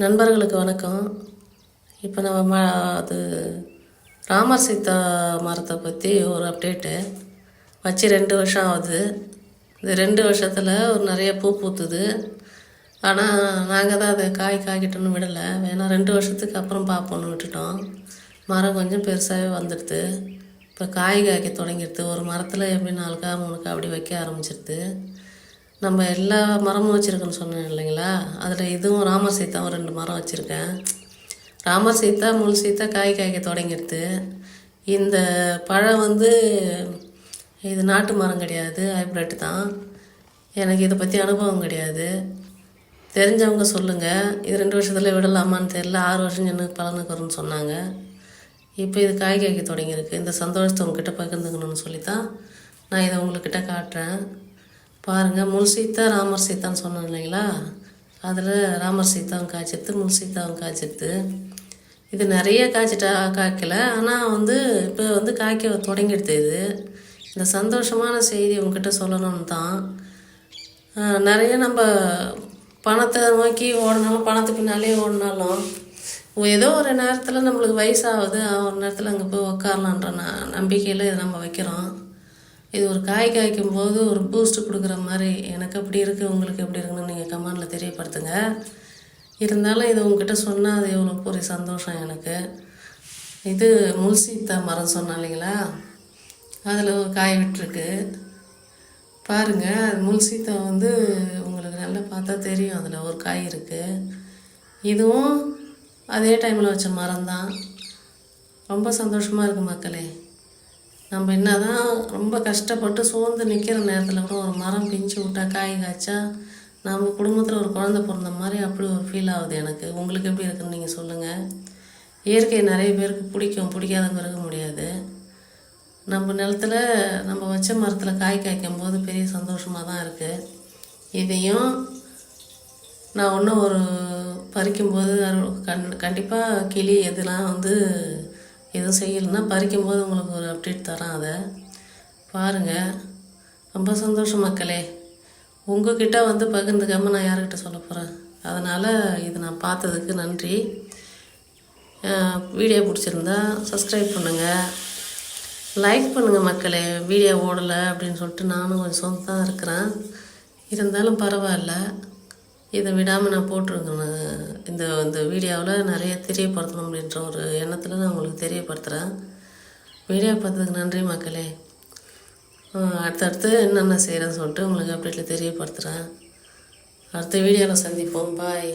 நண்பர்களுக்கு வணக்கம். இப்போ நம்ம அது ராமர் சீதா மரத்தை பற்றி ஒரு அப்டேட்டு வச்சு 2 வருஷம் ஆகுது. இந்த 2 வருஷத்தில் ஒரு நிறைய பூ பூத்துது. ஆனால் நாங்கள் தான் அதை காய்க்கிட்டோன்னு விடலை. வேணால் 2 வருஷத்துக்கு அப்புறம் பார்ப்போன்னு விட்டுட்டோம். மரம் கொஞ்சம் பெருசாகவே வந்துடுது. இப்போ காய்க்க தொடங்கிடுது. ஒரு மரத்தில் எப்படி 4 காய் 3 காய் அப்படி வைக்க ஆரம்பிச்சிடுது. நம்ம எல்லா மரமும் வச்சுருக்கோன்னு சொன்னேன் இல்லைங்களா, அதில் இதுவும் ராமர் சீதாவும் 2 மரம் வச்சுருக்கேன். ராமர் சீதா முள் சீதா காய்க்க தொடங்கிடுது. இந்த பழம் இது நாட்டு மரம் கிடையாது, ஹைப்ரிட் தான். எனக்கு இதை பற்றி அனுபவம் கிடையாது. தெரிஞ்சவங்க சொல்லுங்கள். இது 2 வருஷத்தில் விடலாமான்னு தெரியல. 6 வருஷம் எனக்கு பலனுக்கு வரும்னு சொன்னாங்க. இப்போ இது காய்க்க தொடங்கியிருக்கு. இந்த சந்தோஷத்தை உங்ககிட்ட பகிர்ந்துக்கணும்னு சொல்லி தான் நான் இதை உங்கள்கிட்ட காட்டுறேன். பாருங்கள், முள் சீதா ராமர் சீதான்னு சொன்னோம் இல்லைங்களா, அதில் ராமர் சீதாவும் காய்ச்சிடுது, முள் சீதாவும் காய்ச்சிடுது. இது நிறைய காய்க்கலை, ஆனால் இப்போ காய்க்க தொடங்கிடுது. இந்த சந்தோஷமான செய்தி உங்ககிட்ட சொல்லணும்னு தான். நிறைய நம்ம பணத்தை நோக்கி ஓடினாலும், பணத்துக்கு பின்னாலே ஓடினாலும், ஏதோ ஒரு நேரத்தில் நம்மளுக்கு வயசாகுது, ஒரு நேரத்தில் அங்கே போய் உக்காரலான்ற நம்பிக்கையில் இதை நம்ம வைக்கிறோம். இது ஒரு காய்க்கும் போது ஒரு பூஸ்ட்டு கொடுக்குற மாதிரி எனக்கு அப்படி இருக்குது. உங்களுக்கு எப்படி இருக்குன்னு நீங்கள் கமெண்டில் தெரியப்படுத்துங்க. இருந்தாலும் இது உங்ககிட்ட சொன்னால் அது எவ்வளோ பெரிய சந்தோஷம் எனக்கு. இது முள் சீதா மரம் சொன்னேன் இல்லைங்களா, அதில் ஒரு காய் விட்டுருக்கு. பாருங்கள், அது முள் சீதா உங்களுக்கு நல்லா பார்த்தா தெரியும். அதில் ஒரு காய் இருக்குது. இதுவும் அதே டைமில் வச்ச மரம் தான். ரொம்ப சந்தோஷமாக இருக்குது மக்களே. நம்ம என்ன தான் ரொம்ப கஷ்டப்பட்டு சோர்ந்து நிற்கிற நேரத்தில் கூட ஒரு மரம் பிஞ்சு விட்டா காய் காய்ச்சா நம்ம குடும்பத்தில் ஒரு குழந்தை பிறந்த மாதிரி அப்படி ஒரு ஃபீல் ஆகுது எனக்கு. உங்களுக்கு எப்படி இருக்குன்னு நீங்கள் சொல்லுங்கள். இயற்கை நிறைய பேருக்கு பிடிக்காதவங்க இருக்க முடியாது. நம்ம நிலத்தில் நம்ம வச்ச மரத்தில் காய்க்கும் போது பெரிய சந்தோஷமாக தான் இருக்குது. இதையும் நான் இன்னும் ஒரு பறிக்கும்போது கண்டிப்பாக கிளி எதுலாம் எதுவும் செய்யலைன்னா பறிக்கும்போது உங்களுக்கு ஒரு அப்டேட் தரேன். அதை பாருங்கள். ரொம்ப சந்தோஷம் மக்களே. உங்ககிட்ட பகிர்ந்துக்காமல் நான் யார்கிட்ட சொல்ல போகிறேன். அதனால் இது நான் பார்த்ததுக்கு நன்றி. வீடியோ பிடிச்சிருந்தா சப்ஸ்கிரைப் பண்ணுங்கள், லைக் பண்ணுங்கள் மக்களே. வீடியோ ஓடலை அப்படின்னு சொல்லிட்டு நானும் கொஞ்சம் சொந்தம் இருக்கிறேன். இருந்தாலும் பரவாயில்ல, இதை விடாமல் நான் போட்டிருக்கேன். இந்த வீடியோவில் நிறைய தெரியப்படுத்தணும் அப்படின்ற ஒரு எண்ணத்தில் நான் உங்களுக்கு தெரியப்படுத்துகிறேன். வீடியோ பார்த்ததுக்கு நன்றி மக்களே. அடுத்தடுத்து என்னென்ன செய்கிறேன்னு சொல்லிட்டு உங்களுக்கு அப்டேட்டில் தெரியப்படுத்துகிறேன். அடுத்த வீடியோவில் சந்திப்போம். பாய்.